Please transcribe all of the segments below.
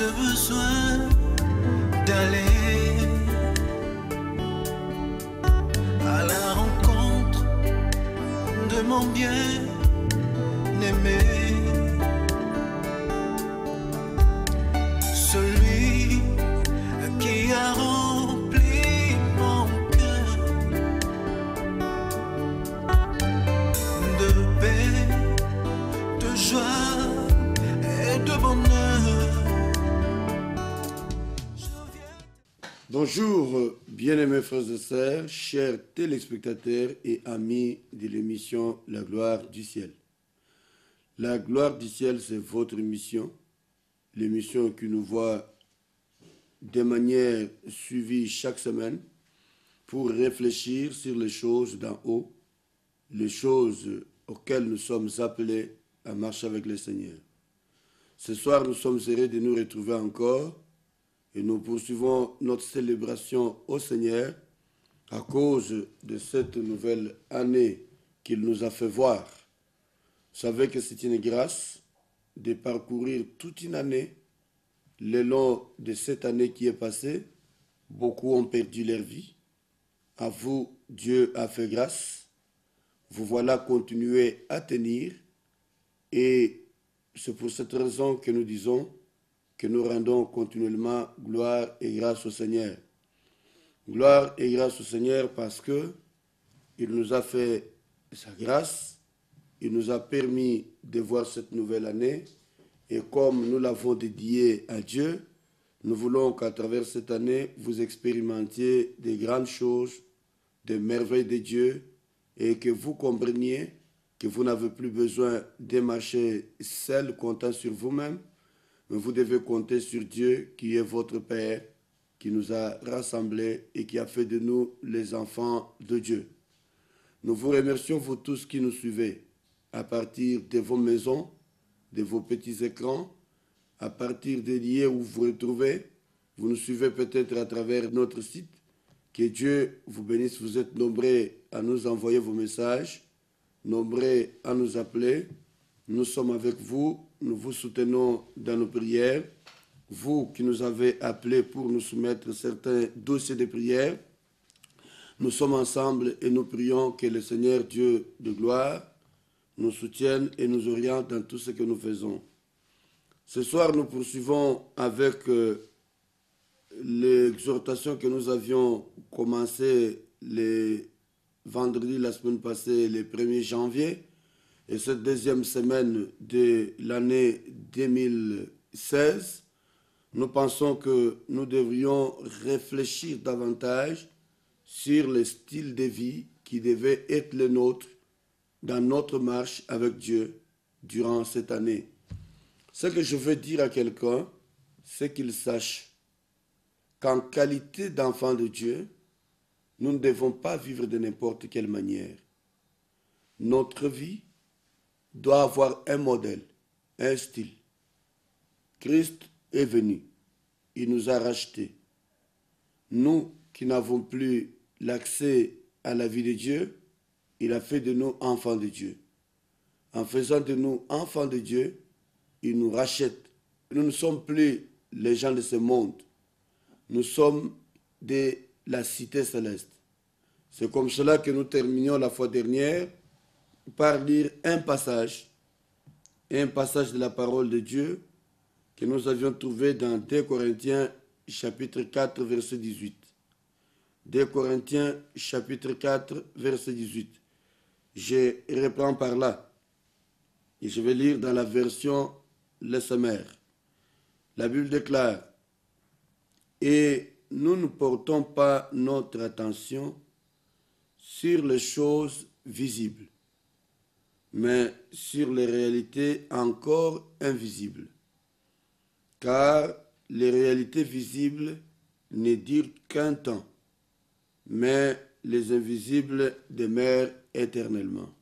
ce besoin d'aller à la rencontre de mon bien-aimé, celui qui a rempli mon cœur de paix, de joie et de bonheur. Bonjour, bien-aimés frères et sœurs, chers téléspectateurs et amis de l'émission La Gloire du Ciel. La Gloire du Ciel, c'est votre émission, l'émission qui nous voit de manière suivie chaque semaine pour réfléchir sur les choses d'en haut, les choses auxquelles nous sommes appelés à marcher avec le Seigneur. Ce soir, nous sommes heureux de nous retrouver encore et nous poursuivons notre célébration au Seigneur à cause de cette nouvelle année qu'il nous a fait voir. Vous savez que c'est une grâce de parcourir toute une année. Le long de cette année qui est passée, beaucoup ont perdu leur vie. À vous, Dieu a fait grâce. Vous voilà continuer à tenir. Et c'est pour cette raison que nous disons que nous rendons continuellement gloire et grâce au Seigneur. Gloire et grâce au Seigneur parce que il nous a fait sa grâce, il nous a permis de voir cette nouvelle année et comme nous l'avons dédiée à Dieu, nous voulons qu'à travers cette année, vous expérimentiez des grandes choses, des merveilles de Dieu et que vous compreniez que vous n'avez plus besoin de marcher seul, comptant sur vous-même, mais vous devez compter sur Dieu qui est votre Père, qui nous a rassemblés et qui a fait de nous les enfants de Dieu. Nous vous remercions, vous tous qui nous suivez, à partir de vos maisons, de vos petits écrans, à partir des lieux où vous vous retrouvez. Vous nous suivez peut-être à travers notre site. Que Dieu vous bénisse, vous êtes nombreux à nous envoyer vos messages, nombreux à nous appeler. Nous sommes avec vous, nous vous soutenons dans nos prières. Vous qui nous avez appelés pour nous soumettre certains dossiers de prière, nous sommes ensemble et nous prions que le Seigneur Dieu de gloire nous soutienne et nous oriente dans tout ce que nous faisons. Ce soir, nous poursuivons avec l'exhortation que nous avions commencé le vendredi la semaine passée, le 1er janvier, et cette deuxième semaine de l'année 2016, nous pensons que nous devrions réfléchir davantage sur le style de vie qui devait être le nôtre dans notre marche avec Dieu durant cette année. Ce que je veux dire à quelqu'un, c'est qu'il sache qu'en qualité d'enfant de Dieu, nous ne devons pas vivre de n'importe quelle manière. Notre vie doit avoir un modèle, un style. Christ est venu, il nous a rachetés. Nous qui n'avons plus l'accès à la vie de Dieu, il a fait de nous enfants de Dieu. En faisant de nous enfants de Dieu, il nous rachète. Nous ne sommes plus les gens de ce monde. Nous sommes de la cité céleste. C'est comme cela que nous terminions la fois dernière par lire un passage de la parole de Dieu que nous avions trouvé dans 2 Corinthiens chapitre 4 verset 18. 2 Corinthiens chapitre 4 verset 18. Je reprends par là et je vais lire dans la version Le Sommaire. La Bible déclare: et nous ne portons pas notre attention sur les choses visibles, mais sur les réalités encore invisibles. Car les réalités visibles ne durent qu'un temps, mais les invisibles demeurent éternellement.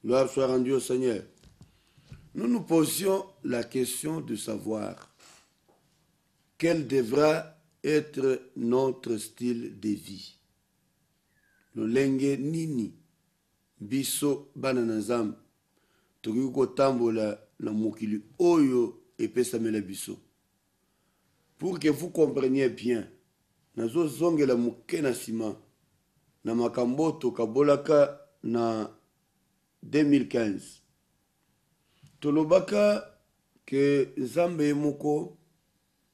Gloire soit rendue au Seigneur. Nous nous posions la question de savoir quel devra être notre style de vie. Lolenge nini biso bana na Nzambe tokoki kotambola na mokili oyo epesamela biso. pour que vous compreniez bien. Nazo zongela muke na sima na makambo tokabolaka na 2015. Tolobaka ke Nzambe moko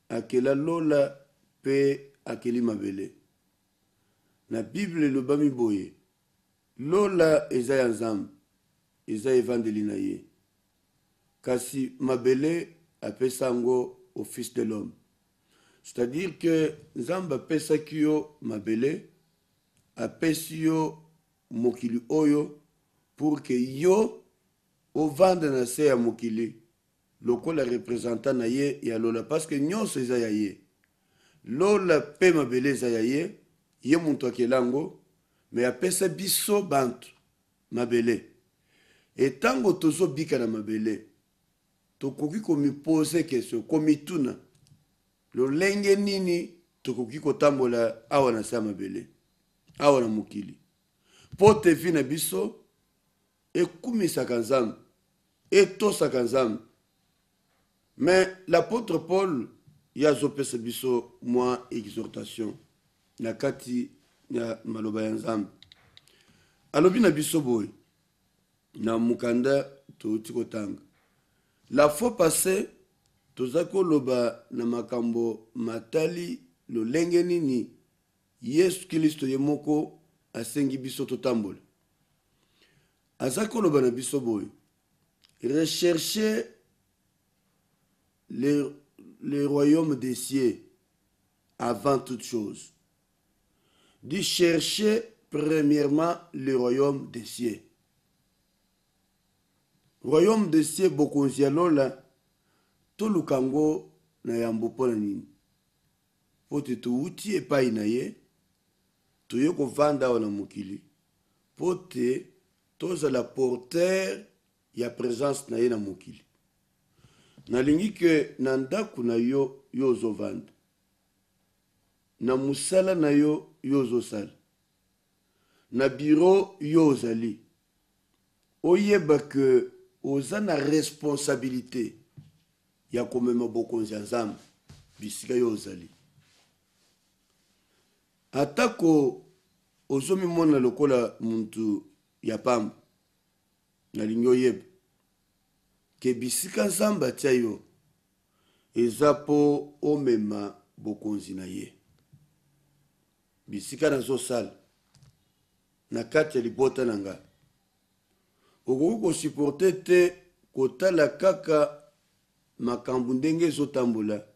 akela lola pe akeli mabele. Na Bible lobami boye. Lola eza ya Nzambe, eza evangeli na ye. Kasi mabele apesa ngo au fils de l'homme. C'est-à-dire que Nzambe apesa kiyo mabele, apesi yo mokili oyo pour que yo ovanda na se ya mokili lokola représentant na ye ya lola, parce que nyonso eza ya ye. Lola pe mabele eza ya ye, ye muntu akelango, me apesa biso bantu mabele. Etango tozo bika na mabele, tokoki komipose question, komituna lolenge nini tokoki kotambola awa na sa mabele, awa na mokili. Pote vi na biso ekumisaka Nzambe, etosaka Nzambe. Mais l'apôtre Paul yazopesa biso mwa exhortation na kati ya maloba ya Nzambe. Alobi na biso boy na mukanda touti kotanga. La fois passée tozako loba na makambo matali lolenge nini Yesu Kristo ye moko asengi biso totambola. Azako loba na biso boy. Recherchez le royaume des cieux avant toute chose. Dit chercher premièrement le royaume des cieux. Royaume des cieux bokonzia lola tolukango na yambo pona nini. Pote tuuti epai na ye toye kovanda wana mokili. Pote toza la porteur ya présence na ye na mokili. Nalingi ke na ndaku na yo ozovanda. Na musala na yo ozosala. Na bureau yo ozali. Oyeba ke oza na responsabilité ya komema bokonzi ya Nzambe bisika yo ozali. Atako ozomi mona lokola muntu ya pamba. Nalingi oyeba ke bisika Nzambe atia yo eza po omema bokonzi na ye. Bisika nazosala na kati ya libota na nga okoki kosupporte te kotala kaka makambo ndenge ezotambola,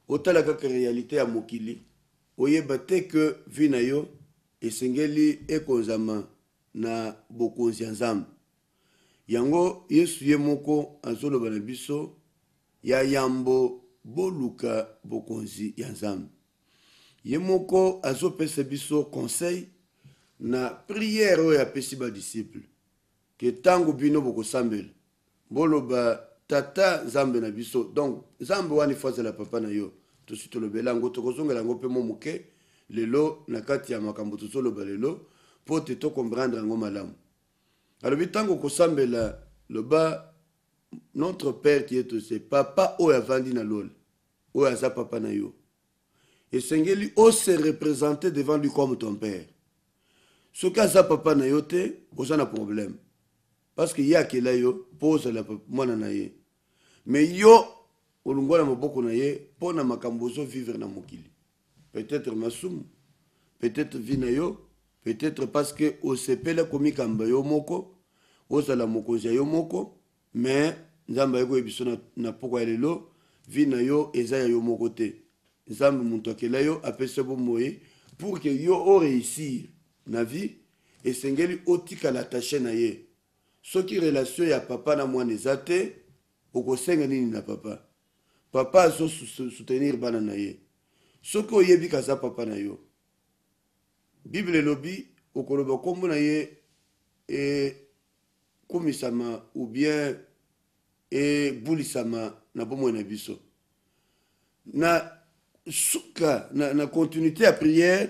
otala kaka realite ya mokili, oyeba te ke vi na yo esengeli ekonzama na bokonzi ya Nzambe. Yango Yesu ye moko azoloba na biso ya yambo boluka bokonzi ya Nzambe. Ye moko azopesa biso conseil na prière oyo apesi ba disciple ke tango bino bokosambela boloba tata Nzambe na biso. Donc Nzambe wani faza la papa na yo tositolobela ngo tokozongela ngo pe momuke lelo na kati ya makambo tozoloba lelo po te to comprendre ngo malamu. Alors tango kosambela loba notre père qui est au ciel, papa oyo avandi na lol oyo aza papa na yo. Et Sengeli ose représenter devant lui comme ton père. Ce cas ça papa na yo te, oza na problème. Parce que ya ke la yo pose la mwana na ye. Mais yo olungwa na maboko na ye pona makambo zo vivre na mokili. Peut-être masumu, peut-être vina yo, peut-être parce que osepela komi kamba yo moko, osala mokonzi yo moko, mais Nzambe yeko ebiso na poko ya lelo, vina yo eza ya yo moko te. Nzambe muntu akela yo apese bo moye pour que yo o réussir na vie et sengeli otika la tâche na ye. Soki relation ya papa na mwana ezate okosenga nini na papa. Papa azo soutenir bana na ye. Soki oyebi kaza papa na yo. Bible lobi okoloba kombo na ye komisama ou bien bulisama na bomo na biso. Na suka na continuité à prière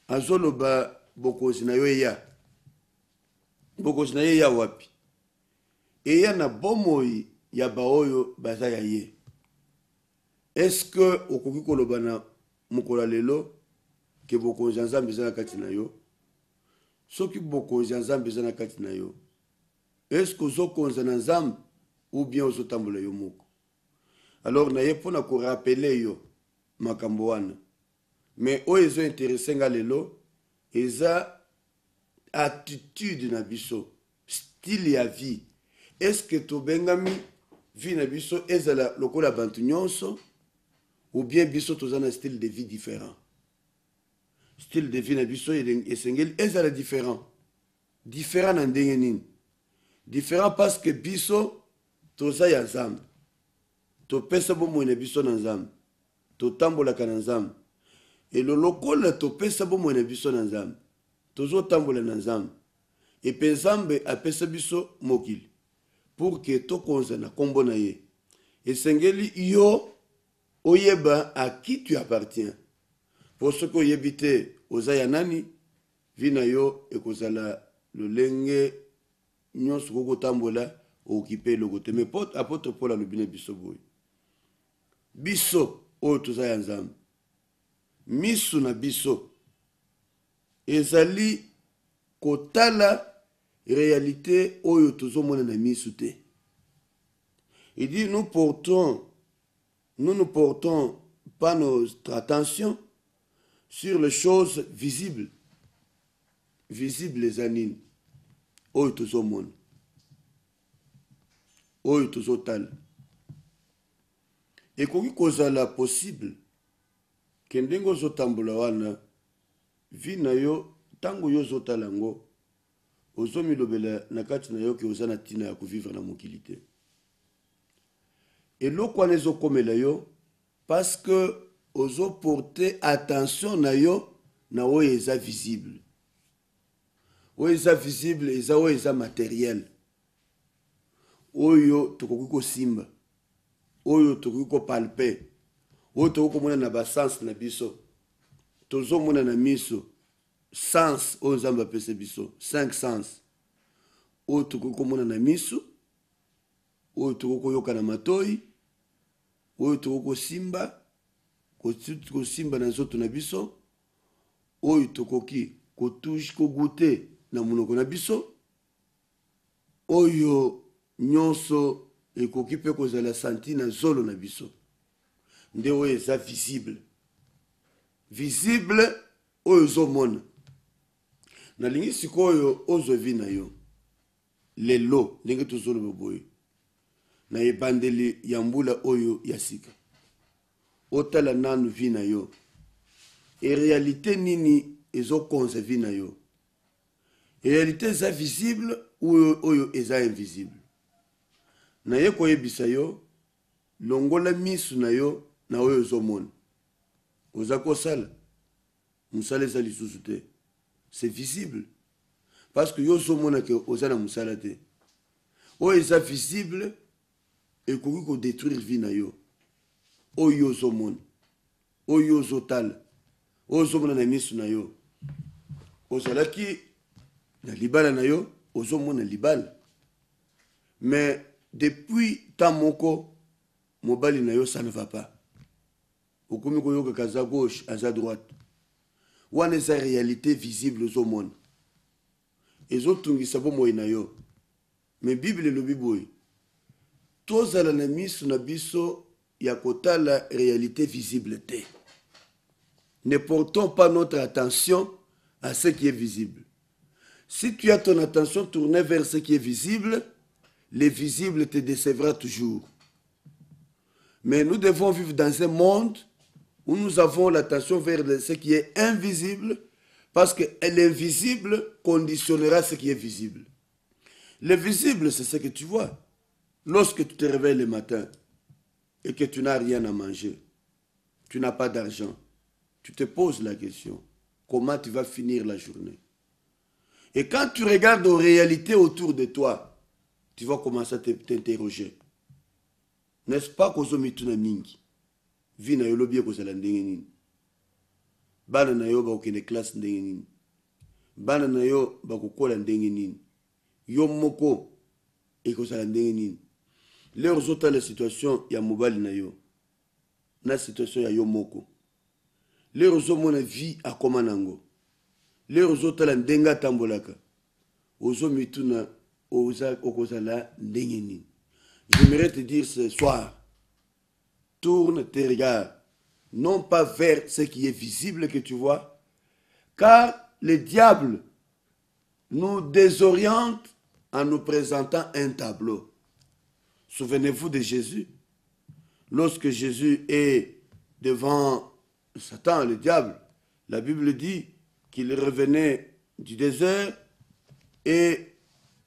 azoloba bokozi na yo ya. Bokozi na ye ya wapi. Eya na bomoi ya baoyo baza ya ye. est-ce que okoki koloba na mokolo lelo ke bokonzi ya Nzambe eza na kati na yo? Soki bokonzi ya Nzambe eza na kati na yo, est-ce que ozokonza na Nzambe ou bien ozotambola yo moko? Alors na ye mpona korapele yo makambo wana. Mais oyo ezo interese nga lelo eza attitude na biso, style ya vie. Est-ce que tobengami vie na biso ezala lokola bantu nyonso ou bien biso toza na style de vie différent? Style de vie na biso esengeli ezala différent. Différent na ndenge nini? Différent parce que biso toza ya Nzambe. Topesa bomoi na biso na Nzambe. Totambolaka na Nzambe. Et le lokola topesa bomoi na biso na Nzambe. Tozotambola na Nzambe. Et pe Nzambe apesa biso mokili pour que tokonza na kombo na ye. Esengeli yo oyeba à qui tu appartiens. Pour ce que yebite oza ya nani, vina yo ekozala lolenge nyonso koko tambola okipe logote. Mais apôtre Paul alobine biso boy. Biso oyo toza ya Nzambe. Misu na biso ezali kotala réalité oyo tozomona na misu te. Il dit nous ne portons pas notre attention sur les choses visibles. Visibles les anines. Oyo tozomona. Oyo tozotala. Ekoki kozala possible ke ndenge ozotambola wana vi na yo tango yo ozotala ngo ozomilobela na kati na yo ke oza na ntina ya kovivre na mokili te. Eloko wana ezokomela yo parce que ozoporte attention na yo na oyo eza visible. Oyo eza visible eza oyo eza matériel. Oyo tokoki kosimba. Oyo tokoki kopalpe. Oyo tokoki komona na basens na biso. Tozomona na miso. Sens oyo Nzambe apesa biso. 5 sens. Oyo tokoki komona na miso. Oyo tokoki koyoka na matoi. Oyo tokoki kosimba. Kosimba na nzoto na biso. Oyo tokoki kogute na monoko na biso. Oyo nyonso ekoki pe kozala santi na zolo na biso. Nde oyo eza visible. Visible oyo ozomona. Nalingi sikoyo ozwi na yo. Lelo ndenge tozoloba boye. Na ebandeli ya mbula oyo ya sika. Otala nanu vi na yo. E réalité nini ezokonza vi na yo. E réalité eza visible ou oyo eza invisible. Na ye koyebisa yo longola misu na yo na oyo ozomona. Oza kosala musala eza lisusu te. C'est visible. Parce que yo ozomona ke oza na musala te. Oyo eza visible ekoki ko détruire vi na yo. Oyo ozomona. Oyo ozotala. Oyo ozomona na misu na yo. Ozalaki na libala na yo ozomona libala. Mais depuis tant moko mobali na yo ça ne va pas. Okomi koyoka kaza gauche à droite. Wana eza réalité visible ozomona. Ezotungisa bomoi na yo. Mais Bible elobi boye. Tozala na misu na biso ya kotala réalité visible te. Ne portons pas notre attention à ce qui est visible. Si tu as ton attention tournée vers ce qui est visible, le visible te décevra toujours. Mais nous devons vivre dans un monde où nous avons l'attention vers ce qui est invisible, parce que l'invisible conditionnera ce qui est visible. Le visible, c'est ce que tu vois. Lorsque tu te réveilles le matin et que tu n'as rien à manger, tu n'as pas d'argent, tu te poses la question, comment tu vas finir la journée? Et quand tu regardes aux réalités autour de toi, tu vas commencer à t'interroger. N'est-ce pas kozomituna mingi? Vi na yo lobi ekozala ndenge nini? Bana na yo bakokende classe ndenge nini? Bana na yo bakokola ndenge nini? Yo moko ekozala ndenge nini? Leo ozotala situation ya mobali na yo. na situation ya yo moko. Les rozo mona vie a komanango. Les rozo tala ndenga tambolaka. Ozo mituna oza okozala ndengeni. J'aimerais te dire ce soir, tourne tes regards, non pas vers ce qui est visible que tu vois, car le diable nous désoriente en nous présentant un tableau. Souvenez-vous de Jésus. Lorsque Jésus est devant Satan, le diable, la Bible dit qu'il revenait du désert et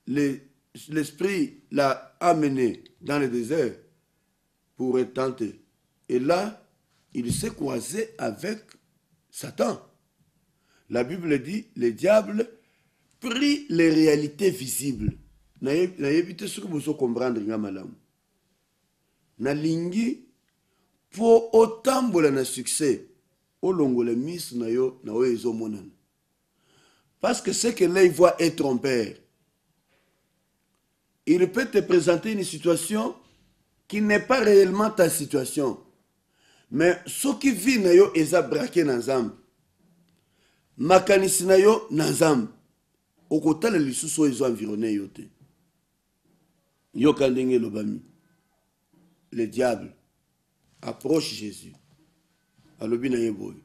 l'esprit l'a amené dans le désert pour être tenté. Et là, il s'est croisé avec Satan. La Bible dit, le diable prit les réalités visibles. Nayebi ce que vous comprendre nga malamu. Na lingi po otambola na succès olongola miss na yo na oezo monana. Parce que ce que là il voit est trompeur. Il peut te présenter une situation qui n'est pas réellement ta situation. Mais ce qui vit na yo eza braqué na nzambe. Makanisi na yo na nzambe. Okotala lisusu ezo environné yo te. Yo kandenge lobami. Le diable approche Jésus. Alobi na yeboy.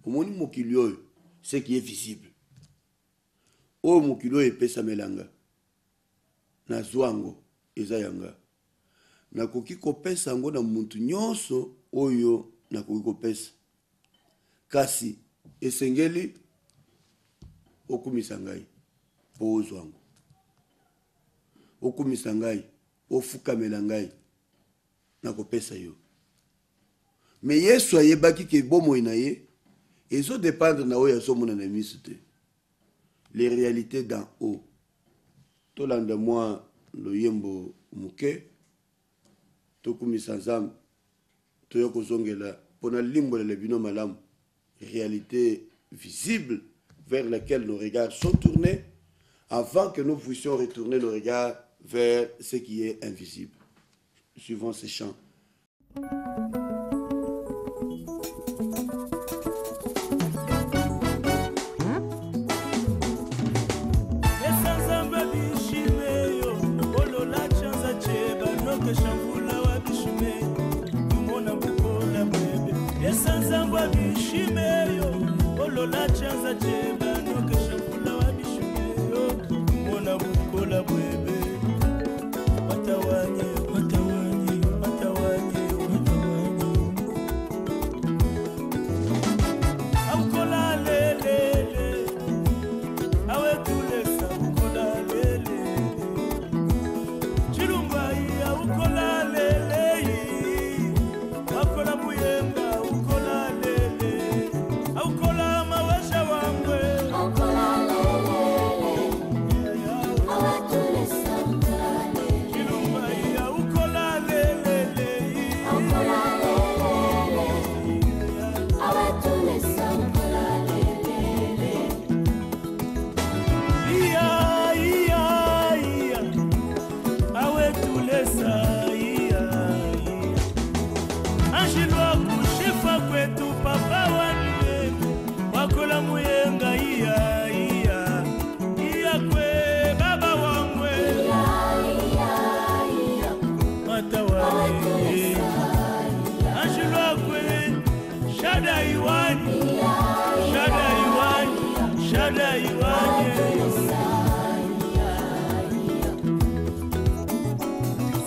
Omoni mokili oyo, ce qui est visible. O mokili oyo epesa melanga. Na zwango eza yanga. Nakoki kopesa yango na muntu nyonso oyo nakoki kopesa. Kasi esengeli okumisa ngai po ozwango. Okumisa ngai, ofukamela ngai nakopesa yo. Mais Yesu ayebaki ke bomoi na ye ezo dépendre na oyo azomona na miso te. Les réalités d'en haut. Tolanda moi loyembo muke tokumisa nzambe toyokozongela pona limbola le bino malamu. Réalité visible vers laquelle nos regards sont tournés avant que nous puissions retourner nos regards vers ce qui est invisible. Suivant ces chants.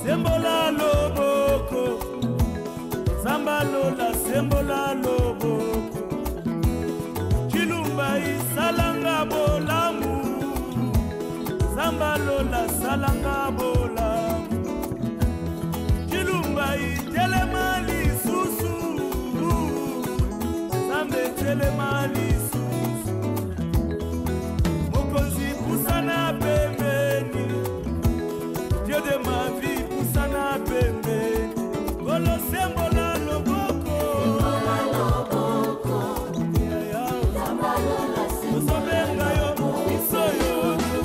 Sembola loboko, Zambalola sembola loboko, Chilumba isalanga bolamu, Zambalola salanga bolamu, Chilumba itelemali susu, Zambe telemali susu, Mokozi pusana pembeni, Dieu de ma vie pusana pembeni, Golo sembola loboko, Zobenga yo, isoyo,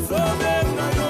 zobenga yo,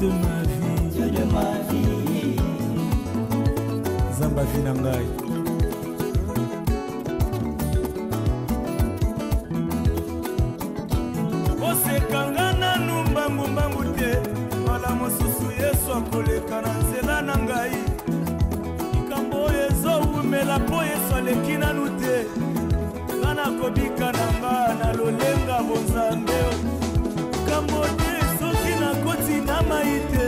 de ma vie, Dieu de ma vie. Zamba Vinangai. Osekanga nanu mbambu te, mala mosusu Yesu akoleka na nzela na ngai. Likambo oyo ezowumela mpo Yesu aleki nanu te, nga nakobika na nga na lolenga bonzambe. Likambo te soki nakoti na mai te,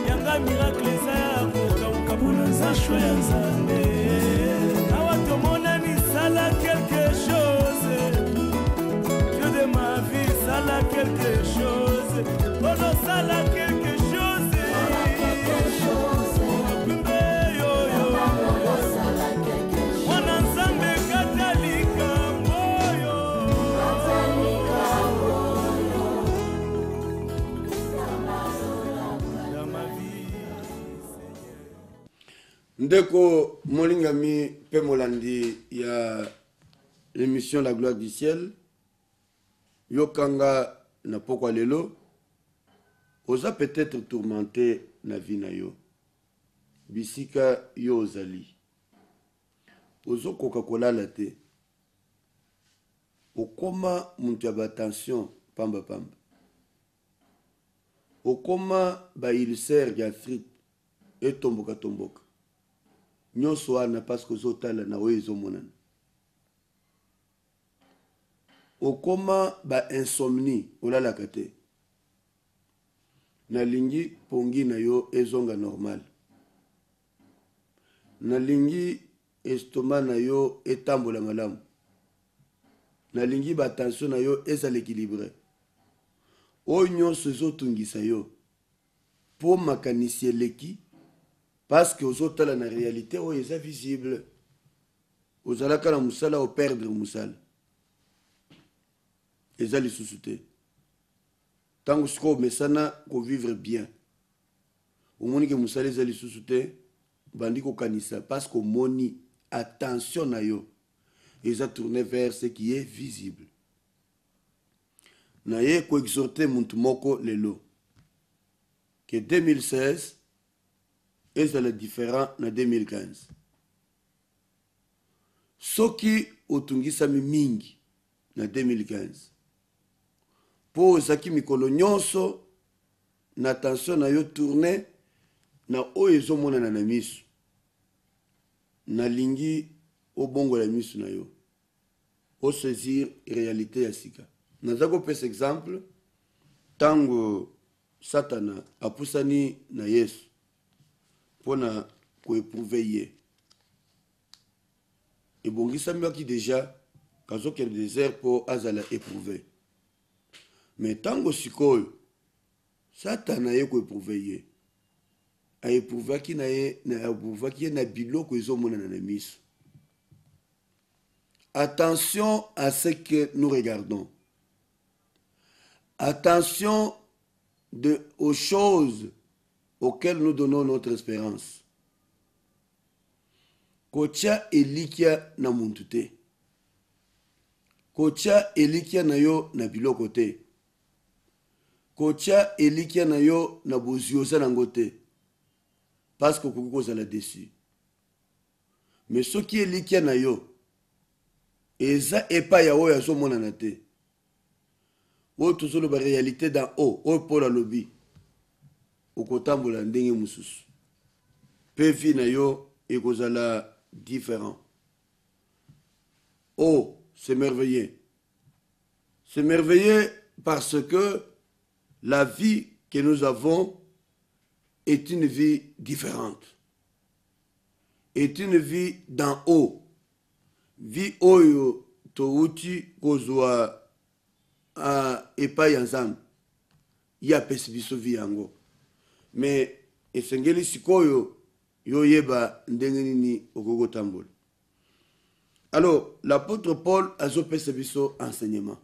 yanga miracle eza ya kokauka mpona nzashwa ya nzambe. Awa tomonani sala quelque chose, Dieu de ma vie sala quelque chose, ono sala quelque chose. Mwana nzambe katalika moyo, dans ma vie. Ndeko Molingami Pemolandi, il y a l'émission La Gloire du Ciel. Yokanga na pokwa lelo. Oza peut-être tourmenté na vie na yo. Bisika yo ozali. Ozo Coca-Cola latte. Okoma muntu ya attention pamba pamba. Okoma ba ulcère gastrique et tomboka tomboka. Nyonso wana parce que ozotala na oyo ezomonana. Okoma ba insomnie olalaka te. Nalingi pongi na yo ezonga normal. Nalingi estomac na yo etambola malamu. Nalingi ba tension na yo ezala équilibré. Oyo nyonso ezotungisa yo po makanisi eleki parce que ozotala na réalité oyo eza visible. Ozalaka na musala o perdre musala. Eza lisusu te. Tango siko mesana ko vivre bien. Omoni ke musala eza lisusu te, bandi ko kanisa parce que moni attention na yo eza tourné vers ce qui est visible. Na ye ko exhorter muntu moko lelo que 2016 ezala différent na 2015. Soki otungisami mingi na 2015. Po ozaki mikolo nyonso na attention na yo tourné na oyo ezomonana na misu. Nalingi obongola misu na yo. O saisir réalité ya sika. Naza kopesa exemple tango Satana apusani na Yesu pona koéprouver ye. Ebongisami waki déjà kazoke le désert po azala éprouver. Mais tango sikoyo Satana ye koéprouver ye. A éprouver ki na ye na éprouver ki na biloko ezomonana na miso. Attention à ce que nous regardons. Attention aux choses auxquelles nous donnons notre espérance. Kocha elikia na muntu te. Kocha elikia na yo na biloko te. Kocha elikia na yo na bozioza nango te. Parce que koki kozala dessus. Mais soki elikia na yo eza epai ya oyo azomonana te. Oyo tozoloba réalité dans haut, oyo Paul alobi. Okotambola ndenge mususu. Pe vi na yo ekozala différent. Oh, c'est merveilleux. C'est merveilleux parce que la vie que nous avons est une vie différente. Est une vie d'en haut. Vie oyo touti kozwa epai ya Nzambe. Ya pesi biso vie yango. Mais esengeli sikoyo yo yeba ndenge nini okoko tambola. Alors, l'apôtre Paul a zopesa biso enseignement.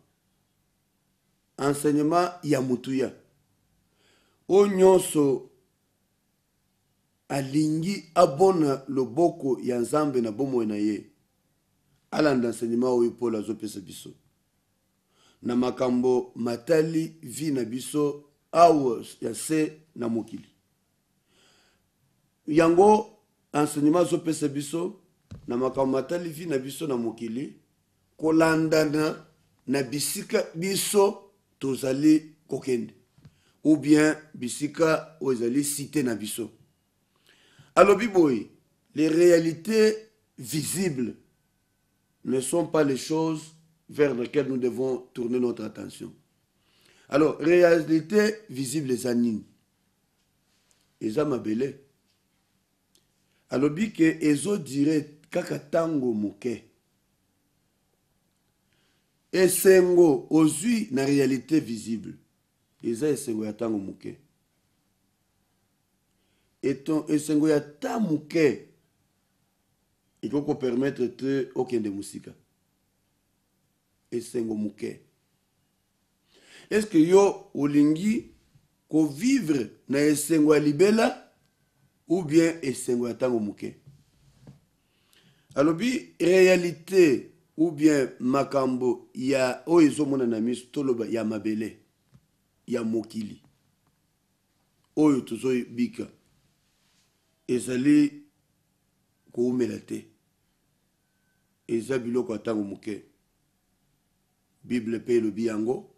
Enseignement ya mutuya. O nyonso alingi abona loboko ya Nzambe na bomo na ye. Alanda enseignement oyo Paul a zopesa biso. Na makambo matali vi na biso awa ya se na mokili. Yango enseignement zopesa biso na makambo matalifi na biso na mokili kolandana na bisika biso tozali kokende ou bien bisika ozali cité na biso. Alors biboy, les réalités visibles ne sont pas les choses vers lesquelles nous devons tourner notre attention. Alors, réalité visible les anines. Eza mabele. Alors bi que ezo dire kaka tango moke. Esengo ozui na réalité visible. Eza esengo ya tango moke. Eton esengo ya ta moke. Il faut permettre te aucun de musika. Esengo moke. Est-ce que yo olingi ko vivre na esengo ya libela ou bien esengo ya tango moke? Alors bi réalité ou bien makambo ya oyo mona na miso toloba ya mabele ya mokili oyo tozoy bika ezali ko umela te eza biloko ya tango moke. Bible pe elobi yango.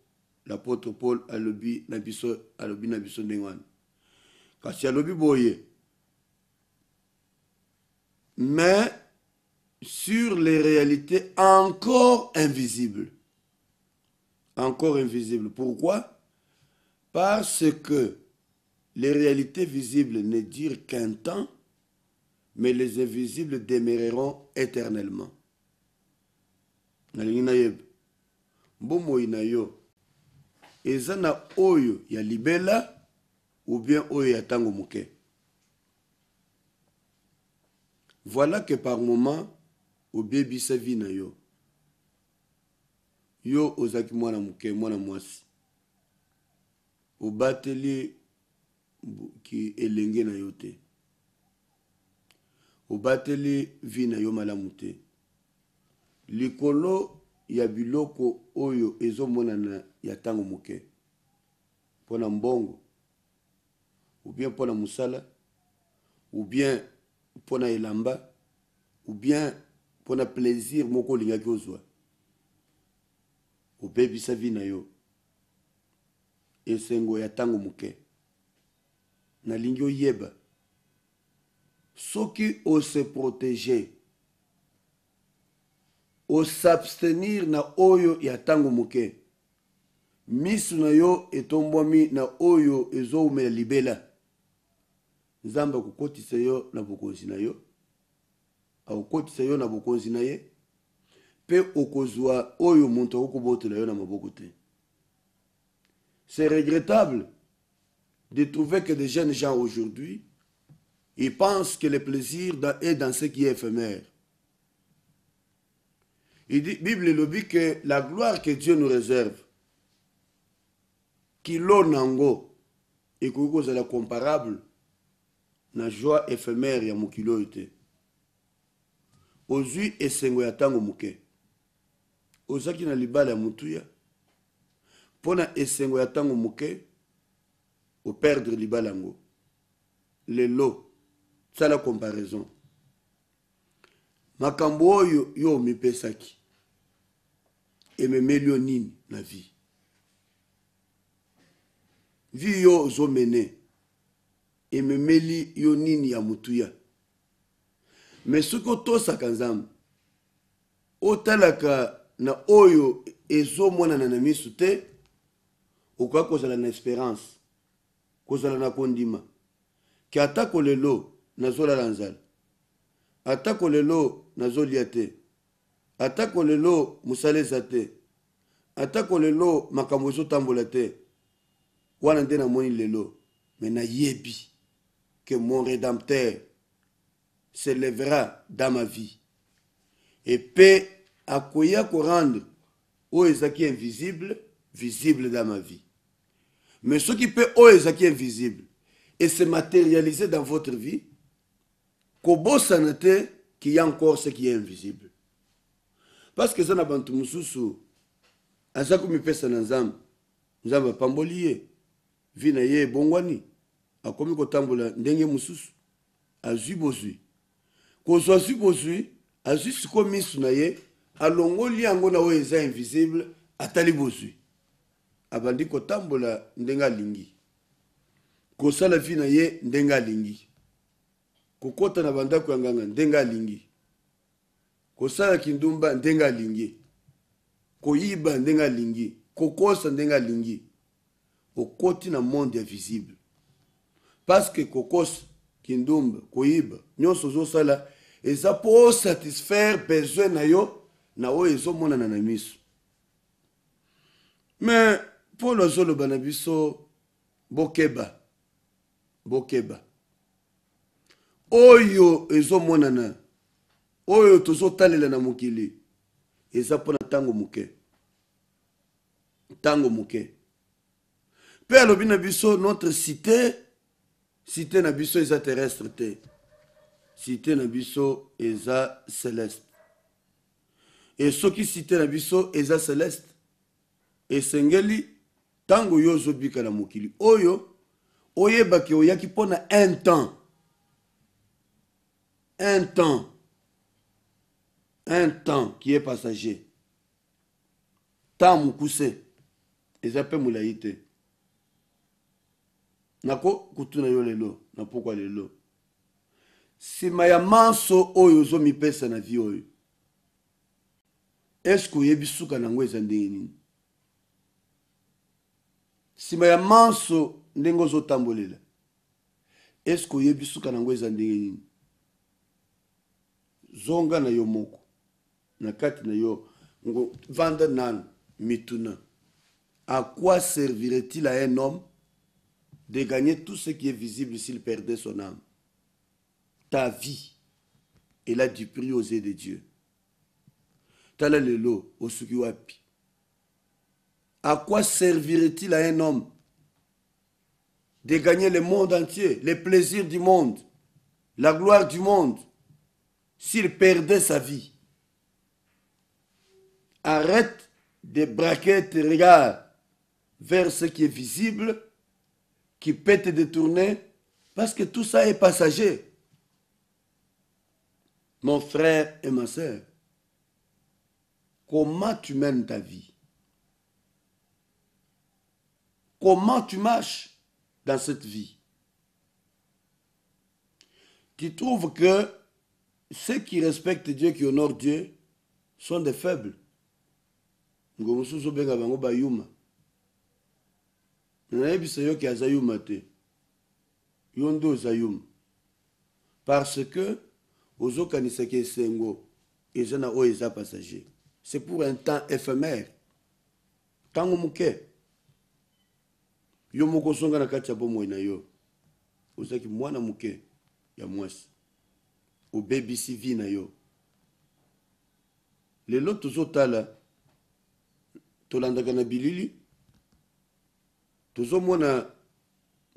L'apôtre Paul alobi na biso ndengwana. Kasi alobi boye. Mais sur les réalités encore invisibles. Encore invisibles. Pourquoi? Parce que les réalités visibles ne durent qu'un temps, mais les invisibles demeureront éternellement. Nalingi na yeb. Mbomo inayo. Eza na oyo ya libela ou bien oyo ya tango moke. Voilà que par moment au bébé sa vie na yo. Yo ozaki mwana moke, mwana mwasi. O bateli ki elenge na yo te. O bateli vie na yo malamu te. Likolo ya biloko oyo ezomona na ya tango moke. Pona mbongo. Ou bien pona musala. Ou bien pona elamba. Ou bien pona plaisir moko lingaki ozwa. Ou bebi sa vie na yo. Esengo ya tango moke. Na lingi oyeba. Soki o se protéger. O s'abstenir na oyo ya tango moke. Misu na yo etombwami na oyo ezoumela libela. Nzamba kukotisa yo na bokonzi na yo. Akukotisa yo na bokonzi na ye. Pe okozwa oyo muntu akukobotela yo na maboko te. C'est regrettable de trouver que des jeunes gens aujourd'hui, ils pensent que le plaisir est dans ce qui est éphémère. Il dit, Bible le dit que la gloire que Dieu nous réserve, qui l'onango, et que c'est comparable, na joie éphémère ya mokilo ite. Ozui esengo ya tango moke. Ozaki na libala ya mutuya. Pona esengo ya tango moke, o perdre libala ngo. Le lot, ça la comparaison. Makambo oyo yo mipesaki. Ememeli yo nini na vie. Vie yo zo mene. Ememeli yo nini ya mutuya. Mais ce que tosaka nzambe. Otalaka na oyo ezo mwana na misu te. Okwa kozala na espérance. Kozala na kondima. Ki atako lelo nazola lanzala. Atako lelo nazolia te. Atako lelo musaleza te. Atako lelo makambo ezotambola te. Wana nde na moni lelo. Mais na yebi que mon rédempteur se lèvera dans ma vie. Et paix akoya ko rendre o ezaki invisible, visible dans ma vie. Mais ce qui peut o ezaki invisible et se matérialiser dans votre vie, kobosanate qu'il y a encore ce qui est invisible. Parce que ça n'a pas tout mususu. Azaku mi pesa na nzamba. Nzamba pamboliye. vi na ye ebongwani akomi kotambola ndenge mosusu azwi bozwi kozwa azwi bozwi azwi siko misu na ye alongoli yango na oyo eza invisible atali bozwi abandi kotambola ndenge alingi kosala vi na ye ndenge alingi kokota na bandako ya nganga ndenge alingi kosala kindumba ndenge alingi koyiba ndenge alingi kokosa ndenge alingi okoti na monde ya visible parce que kokosa kindumba koyiba nyonso ozosala eza po satisfaire besoin na yo na oyo ezomonana na miso mais Paul azoloba na biso bokeba oyo ezomonana oyo tozotalela na mokili eza mpona ntango moke mpe alobi na biso notre cité na biso eza terrestre te cité na biso eza céleste e soki cité na biso eza céleste esengeli ntango yo ozobika na mokili oyo oyebaki oyaki mpona un temps qui est passager temps mokuse eza mpe molai te nako kutuna yo lelo na pokwa lelo nsima ya manso oyo ozomipesa na vi oyo eske oyebi suka nango eza ndenge nini nsima ya manso ndenge ozotambolela eske oyebi suka nango eza ndenge nini zonga na yo moko na kati na yo vanda nanu mituna à quoi servirait-il à un homme de gagner tout ce qui est visible s'il perdait son âme? Ta vie, elle a du prix aux yeux de Dieu. Tala lelo osuki wapi. À quoi servirait-il à un homme de gagner le monde entier, les plaisirs du monde, la gloire du monde, s'il perdait sa vie? Arrête de braquer tes regards vers ce qui est visible, qui peut te détourner, parce que tout ça est passager. Mon frère et ma sœur, comment tu mènes ta vie? Comment tu marches dans cette vie? Tu trouves que ceux qui respectent Dieu, qui honorent Dieu, sont des faibles. Ngomususu benga bango bayuma. Nayebisa yo ki azayuma te. Yondo ozayuma. Parce que ozokanisa ke esengo ezana o eza passager. C'est pour un temps éphémère. Tango muke. Yo moko songa na kati ya bomoi na yo. Ozaki mwana muke ya mwasi. Obebisi vi na yo. Lelo tozotala tolandaka na bilili tozomona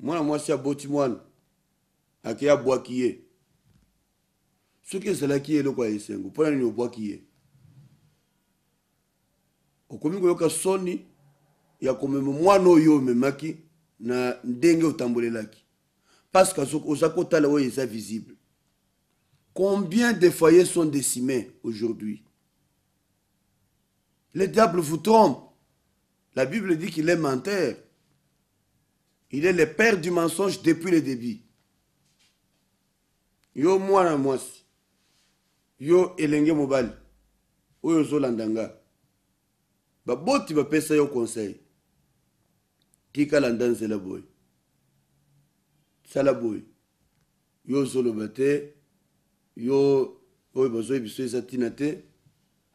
mwana mwasi aboti mwana ake abwaki ye soki ezalaki ye eloko ya esengo mpona nini obwaki ye okomi koyoka soni ya komema mwana oyo omemaki na ndenge otambolelaki parce que oza kotala oyo eza visible. Combien de foyers sont décimés aujourd'hui? Le diable vous trompe. La Bible dit qu'il est menteur. Il est le père du mensonge depuis le début. Yo mwana mwasi. Yo elenge mobali. Oyo zolandanga. Baboti bapesa yo conseil. Tika landanze la boy. Sala boy. Yo zoloba te. Yo oyo bazoyi biso ezatina te.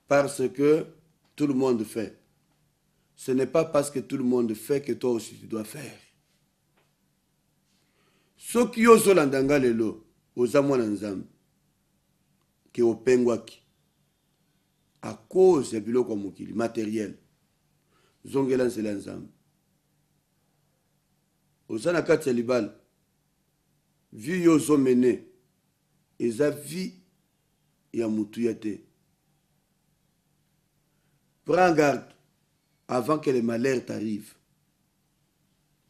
Parce que tout le monde fait. Ce n'est pas parce que tout le monde fait que toi aussi tu dois faire. Soki yo zolandanga lelo oza mwana nzambe ke opengwaki à cause ya biloko mokili matériel zongela nzela nzambe oza na kati ya libala vi yo zomene eza vi ya mutuya te. Prends garde avant que le malheur t'arrive.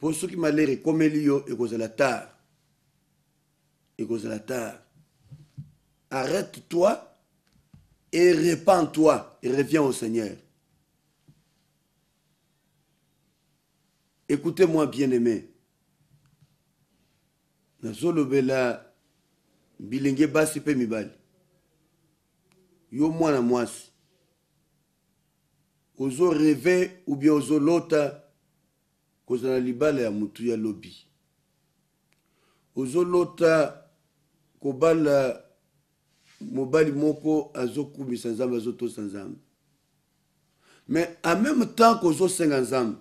Pour ceux qui malheur comme Elio et cause la tard. Et cause la tard. Arrête-toi et répands-toi et reviens au Seigneur. Écoutez-moi, bien-aimé. Nazolobela bilenge basi pe mibali. Yo mwana mwasi. Ozo rêver ou bien ozo lota kozala libala ya mutu ya lobi. Ozo lota kobala mobali moko azokumisa nzambe azotosa nzambe. Mais en même temps qu'ozo senga nzambe,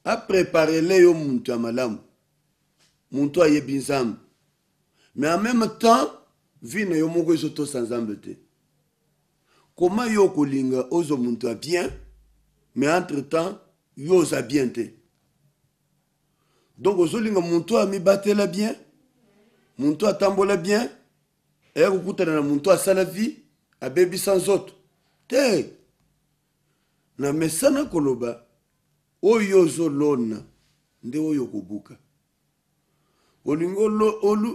a préparé le yo muntu ya malamu. Muntu ayebi nzambe. Mais en même temps, vie na yo moko ezotosa nzambe te. Comment yo kolinga ozo muntu a bien, mais entre-temps, yo oza bien te. Donc ozo linga muntu a mi batela bien, muntu a tambola bien, et kukutana na muntu a sala vie, a bebi sans autre. Te. Na mesana koloba, oyo ozo lona, nde oyo kobuka. Olingo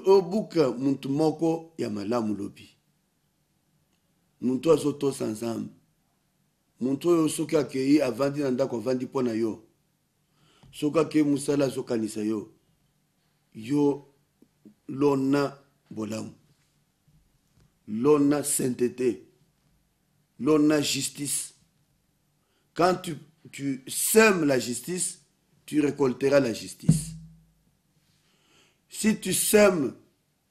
obuka muntu moko ya malamu lobi. Muntu azoto sanzambe. Muntu oyo soki akei avandi na ndako avandi pona yo. Soki akei musala azokanisa yo. Yo lona bolamu. Lona sainteté. Lona justice. Quand tu sèmes la justice, tu récolteras la justice. Si tu sèmes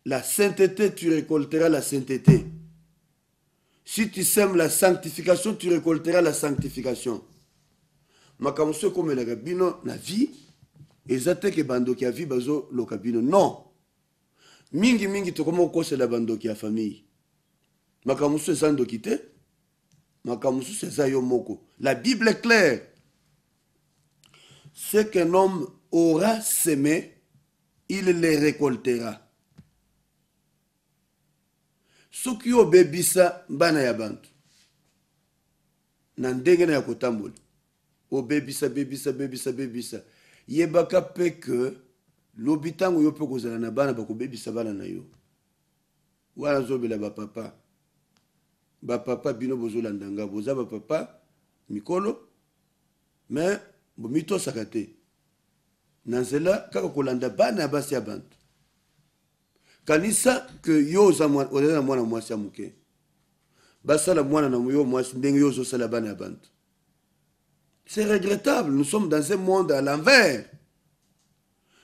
la sainteté, tu récolteras la sainteté. Si tu sèmes la sanctification, tu récolteras la sanctification. Makamuso comme la gabino na vie, ezate ke bandoki ya vie bazo lo kabino. Non. Mingi to komo ko c'est la bandoki ya famille. Makamuso ezando kite. Makamuso c'est yo moko. La Bible est claire. Ce qu'un homme aura semé, il les récoltera. Soki obebisa bana ya bantu. Na ndenge na ya kotambola. Obebisa. Yebaka pe que lobitango yo pe kozala na bana bakobebisa bana na yo. Wana zobela ba papa. Ba papa bino bozolandanga boza ba papa mikolo. Mais bomito sakate. Nanzela kaka kolanda bana basi ya bantu. Kanisa que yo za mwana mwasi amuke. Basala mwana na yo mwasi ndenge yo zo sala bana ya bantu. C'est regrettable, nous sommes dans un monde à l'envers.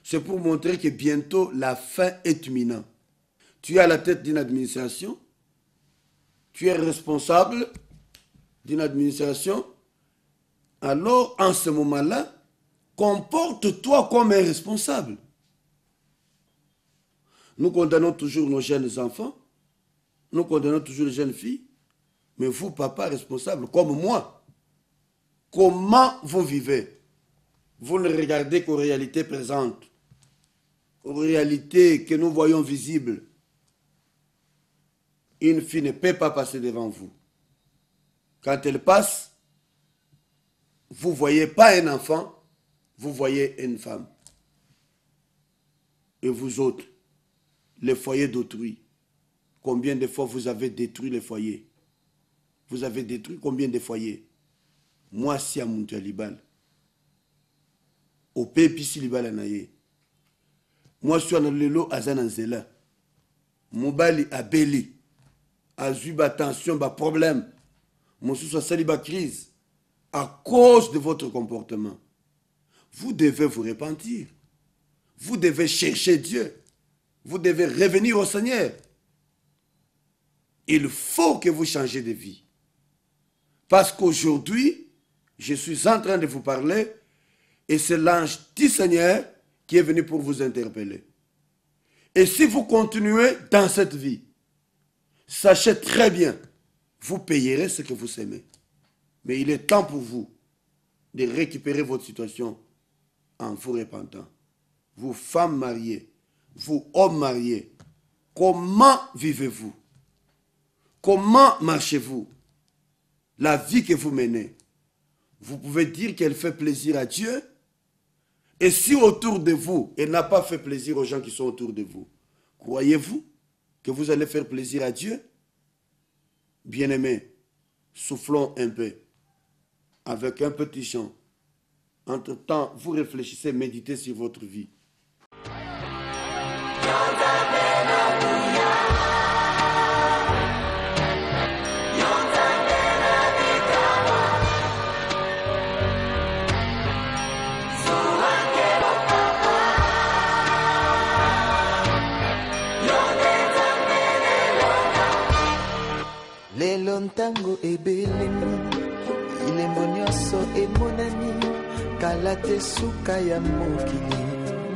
C'est pour montrer que bientôt la fin est imminente. Tu es à la tête d'une administration, tu es responsable d'une administration, alors en ce moment-là, comporte-toi comme un responsable. Nous condamnons toujours nos jeunes enfants, nous condamnons toujours les jeunes filles, mais vous, papa responsable, comme moi, comment vous vivez? Vous ne regardez qu'aux réalités présentes, aux réalités que nous voyons visibles. Une fille ne peut pas passer devant vous. Quand elle passe, vous ne voyez pas un enfant, vous voyez une femme. Et vous autres, les foyers d'autrui, combien de fois vous avez détruit les foyers? Vous avez détruit combien de foyers? Moi, si à mon Libal, au pays si Libal anaye. Moi, si on a le lot à Zananzela, Mobali a Beli, a Zuba tension, ba problème, mon sous saliba crise, à cause de votre comportement. Vous devez vous repentir. Vous devez chercher Dieu. Vous devez revenir au Seigneur. Il faut que vous changiez de vie. Parce qu'aujourd'hui, je suis en train de vous parler et c'est l'ange du Seigneur qui est venu pour vous interpeller. Et si vous continuez dans cette vie, sachez très bien, vous payerez ce que vous semez. Mais il est temps pour vous de récupérer votre situation en vous repentant. Vous, femmes mariées, vous, hommes mariés, comment vivez-vous? Comment marchez-vous? La vie que vous menez, vous pouvez dire qu'elle fait plaisir à Dieu, Et si autour de vous, elle n'a pas fait plaisir aux gens qui sont autour de vous, croyez-vous que vous allez faire plaisir à Dieu? Bien-aimés, soufflons un peu avec un petit chant. Entre-temps, vous réfléchissez, méditez sur votre vie. Lelo ntango ebelemi ilembo nyonso emonani kala te suka ya mokili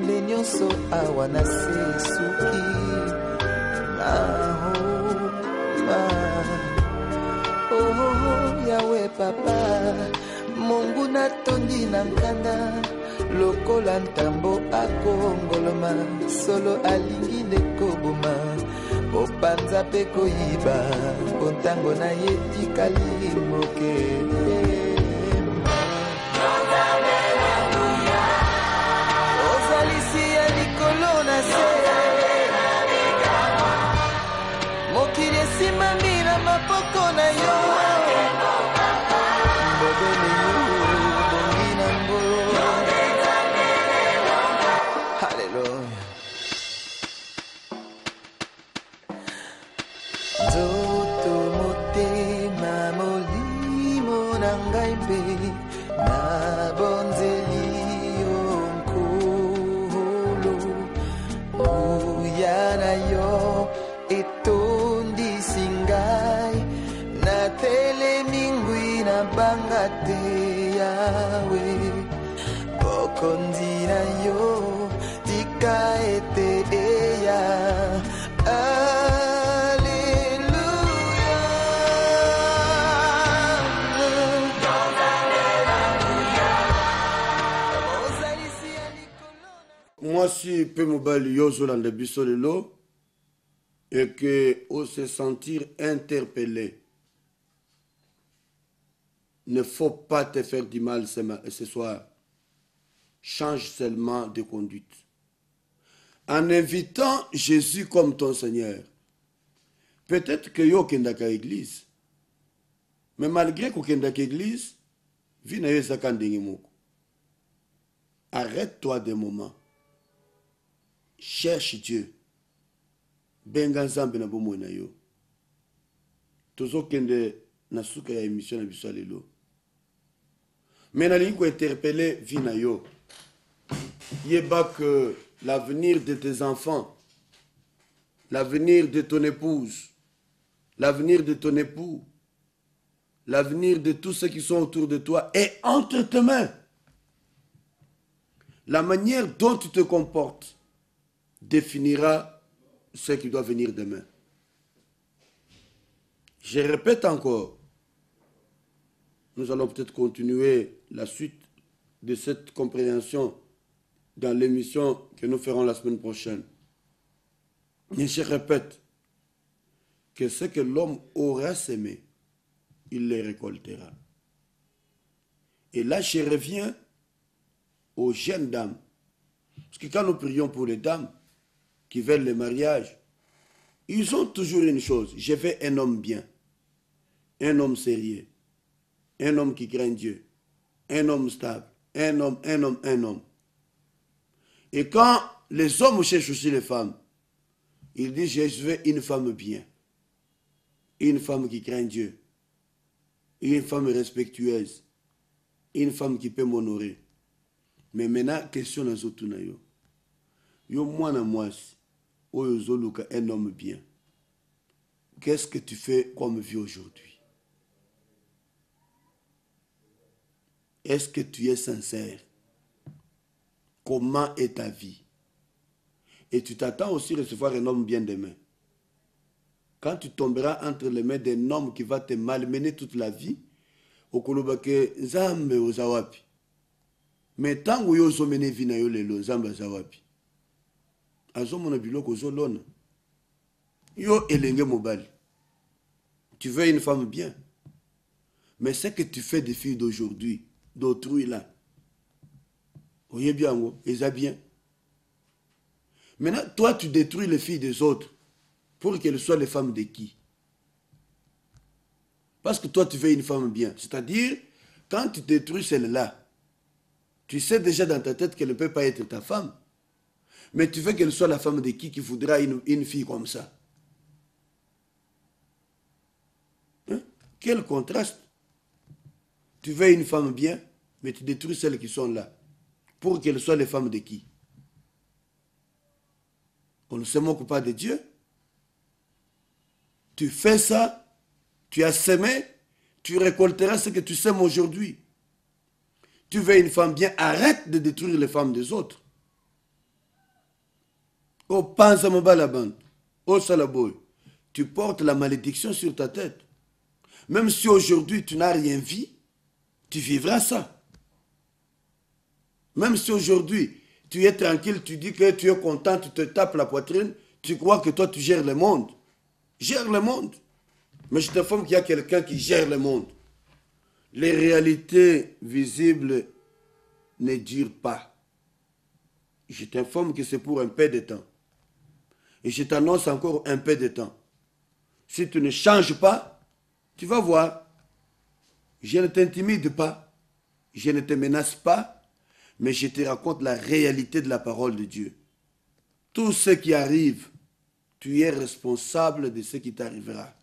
nde nyonso awa na se suki oh yawe papa Mungu natondi na nkanda lokola ntambo akongoloma solo alingi nde koboma opanza pe koyiba pontango na ye tikali moke ozalisi ya likolo na se mokili esimami na maboko na yo mbobele yo bongi na ngolo haleluya nzoto motema molimo na ngai mpe na bonzeli yo nkolo nguya na yo etondisi ngai natelemi ngwi na banga te yawe bokonzi na yo tika ete eya Moi, si peu mobile yozolanda biso lelo et que on se sentir interpellé, ne faut pas te faire du mal ce soir. Change seulement de conduite. En invitant Jésus comme ton Seigneur, peut-être que yo kendaka église, mais malgré que kendaka église, vi na yo ezaka ndenge moko. Arrête-toi des moments. Cherche Dieu. Benga nzambe na bomoi na yo. Tozokende na suka ya émission na biso lelo. Mais nalingi ko interpeller vi na yo. Yeba que l'avenir de tes enfants, l'avenir de ton épouse, l'avenir de ton époux, l'avenir de tous ceux qui sont autour de toi est entre tes mains. La manière dont tu te comportes définira ce qui doit venir demain. Je répète encore, nous allons peut-être continuer la suite de cette compréhension dans l'émission que nous ferons la semaine prochaine. Mais je répète que ce que l'homme aura semé, il le récoltera. Et là, je reviens aux jeunes dames. Parce que quand nous prions pour les dames qui veulent le mariage, ils ont toujours une chose: je veux un homme bien, un homme sérieux, un homme qui craint Dieu, un homme stable, un homme. Et quand les hommes cherchent aussi les femmes, ils disent: je veux une femme bien, une femme qui craint Dieu, une femme respectueuse, une femme qui peut m'honorer. Mais maintenant, question na zotu na yo. Yo mwana mwasi, oyo zoluka un homme bien. Qu'est-ce que tu fais comme vie aujourd'hui? Est-ce que tu es sincère? Comment est ta vie? Et tu t'attends aussi à recevoir un homme bien demain. Quand tu tomberas entre les mains d'un homme qui va te malmener toute la vie, okolobake nzambe ozawapi. Mais tant que yo zomene vi na yo lelo nzambe azawapi. Azomona biloko zolona. Yo elenge mobali. Tu veux une femme bien. Mais ce que tu fais des filles d'aujourd'hui, d'autrui là, Oui, bien, ils ont bien. Maintenant, toi, tu détruis les filles des autres pour qu'elles soient les femmes de qui? Parce que toi, tu veux une femme bien. C'est-à-dire, quand tu détruis celle-là, tu sais déjà dans ta tête qu'elle ne peut pas être ta femme. Mais tu veux qu'elle soit la femme de qui voudra une fille comme ça? Hein? Quel contraste! Tu veux une femme bien, mais tu détruis celles qui sont là. Pour qu'elles soient les femmes de qui? On ne se moque pas de Dieu. Tu fais ça, tu as semé, tu récolteras ce que tu sèmes aujourd'hui. Tu veux une femme bien, arrête de détruire les femmes des autres. Oh, pense à mon balabande. Oh, salaboy. Tu portes la malédiction sur ta tête. Même si aujourd'hui tu n'as rien vu, tu vivras ça. Même si aujourd'hui tu es tranquille, tu dis que tu es content, tu te tapes la poitrine, tu crois que toi tu gères le monde. Gère le monde. Mais je t'informe qu'il y a quelqu'un qui gère le monde. Les réalités visibles ne durent pas. Je t'informe que c'est pour un peu de temps. Et je t'annonce encore un peu de temps. Si tu ne changes pas, tu vas voir. Je ne t'intimide pas, je ne te menace pas, mais je te raconte la réalité de la parole de Dieu. Tout ce qui arrive, tu es responsable de ce qui t'arrivera.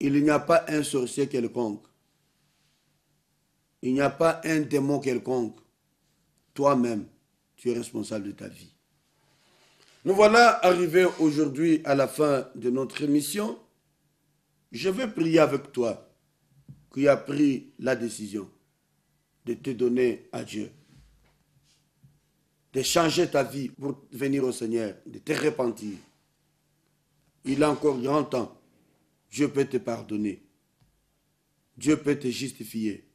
Il n'y a pas un sorcier quelconque. Il n'y a pas un démon quelconque. Toi-même, tu es responsable de ta vie. Nous voilà arrivés aujourd'hui à la fin de notre émission. Je vais prier avec toi qui a pris la décision de te donner à Dieu, de changer ta vie pour venir au Seigneur, de te repentir. Il a encore grand temps. Dieu peut te pardonner. Dieu peut te justifier.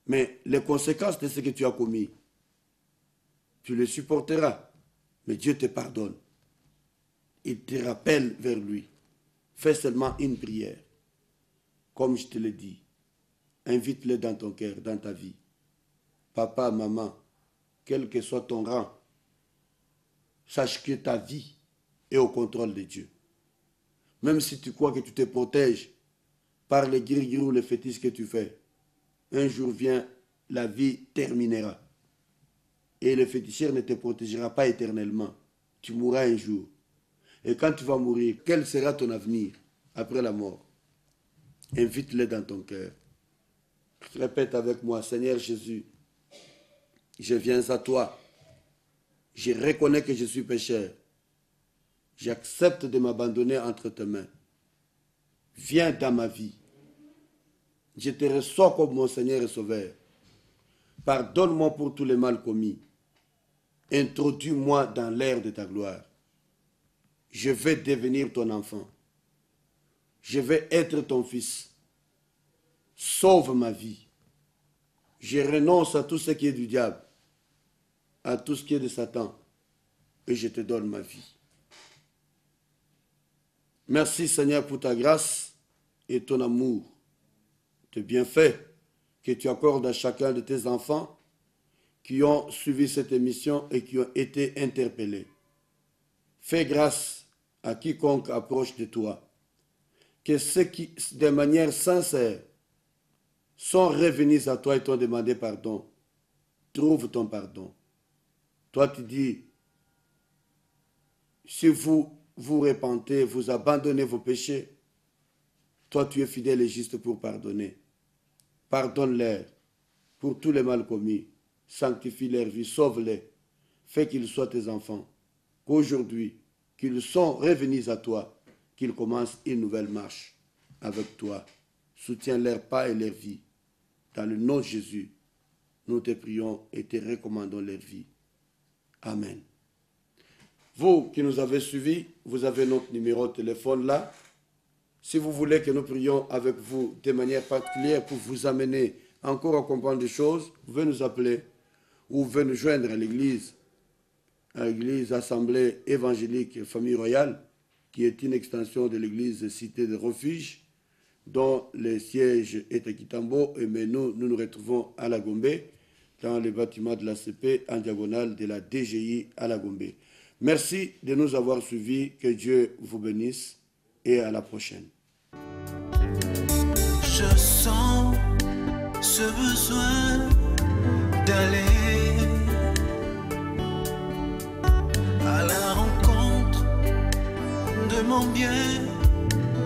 Mais les conséquences de ce que tu as commis, tu les supporteras. Mais Dieu te pardonne. Il te rappelle vers lui. Fais seulement une prière. Comme je te l'ai dit, invite-le dans ton cœur, dans ta vie. Papa, maman, quel que soit ton rang, sache que ta vie est au contrôle de Dieu. Même si tu crois que tu te protèges par les guiriguis ou les fétiches que tu fais, un jour vient, la vie terminera. Et le féticheur ne te protégera pas éternellement. Tu mourras un jour. Et quand tu vas mourir, quel sera ton avenir après la mort? Invite-le dans ton cœur. Répète avec moi, Seigneur Jésus, je viens à toi. Je reconnais que je suis pécheur. J'accepte de m'abandonner entre tes mains. Viens dans ma vie. Je te reçois comme mon Seigneur et Sauveur. Pardonne-moi pour tous les mal commis. Introduis-moi dans l'ère de ta gloire. Je vais devenir ton enfant. Je vais être ton fils. Sauve ma vie. Je renonce à tout ce qui est du diable, à tout ce qui est de Satan, et je te donne ma vie. Merci Seigneur pour ta grâce et ton amour, tes bienfaits que tu accordes à chacun de tes enfants qui ont suivi cette émission et qui ont été interpellés. Fais grâce à quiconque approche de toi, que ceux qui, de manière sincère, sont revenus à toi et t'ont demandé pardon, trouve ton pardon. Toi, tu dis, si vous vous repentez, vous abandonnez vos péchés, toi, tu es fidèle et juste pour pardonner. Pardonne-leur pour tous les mal commis. Sanctifie leur vie, sauve-les. Fais qu'ils soient tes enfants. Qu'aujourd'hui, qu'ils sont revenus à toi, qu'ils commencent une nouvelle marche avec toi. Soutiens leurs pas et leur vie. Dans le nom de Jésus, nous te prions et te recommandons leur vie. Amen. Vous qui nous avez suivis, vous avez notre numéro de téléphone là. Si vous voulez que nous prions avec vous de manière particulière pour vous amener encore à comprendre des choses, vous pouvez nous appeler ou vous pouvez nous joindre à l'église Assemblée évangélique Famille Royale, qui est une extension de l'église Cité de Refuge, dont le siège est à Kitambo, mais nous nous retrouvons à la Gombe. dans le bâtiment de la CP en diagonale de la DGI à la Gombe. Merci de nous avoir suivis. Que Dieu vous bénisse et à la prochaine. Je sens ce besoin d'aller à la rencontre de mon bien-aimé.